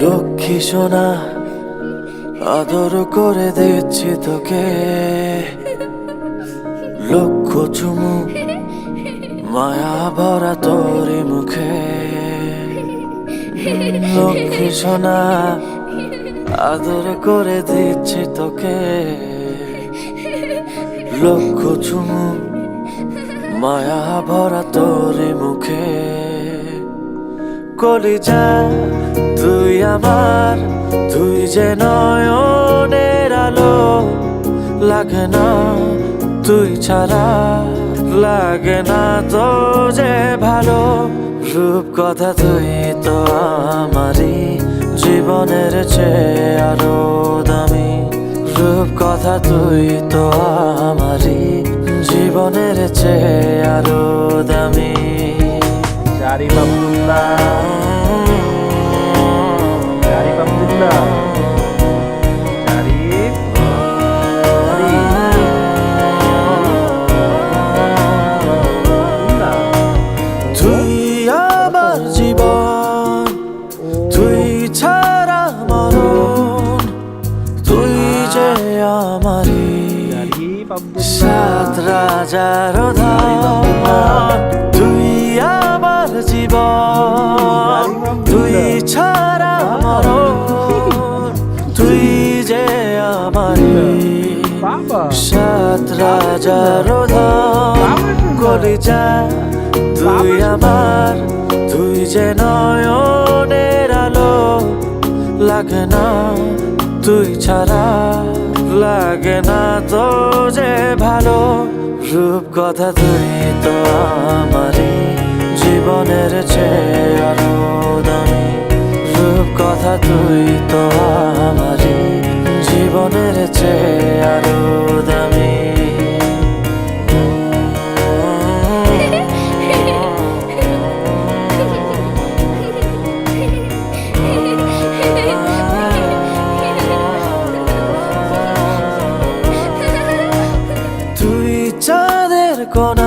লক্ষ্মী সোনা আদর করে দিচ্ছি তোকে, লক্ষ চুমু মায়া ভরা তোরি মুখে। লক্ষ্মী সোনা আদর করে দিচ্ছি তোকে, লক্ষ চুমু মায়া ভরা তোরি মুখে। কলিজা তুই আমার, তুই যে নয়নের আলো, লাগে না তুই ছাড়া, লাগে না তো যে ভালো। রূপ কথা তুই তো আমারই জীবনের চেয়ে আরো দামি, রূপ কথা তুই তো আমারই জীবনের চেয়ে আরো দামি। Syarif Abdullah, Syarif Abdullah, Syarif, তুই আমার জীবন, তুই ছাড়া মরণ, তুই যে আমারই Syarif Abdullah, সাত রাজার ধন। তুই আমার জীবন, তুই ছাড়া মরণ, তুই যে আমারই Baba, সাত রাজার ধন। কলিজা তুই আমার, তুই যে নয়নের আলো, লাগে না তুই ছাড়া, লাগে না তো যে ভালো। রূপ কথা তুই তো আমারই জীবনের চেয়ে আরো দামি, রূপ কথা তুই তো আমারই জীবনের চেয়ে আরো দামি। তুই চাঁদের কোনা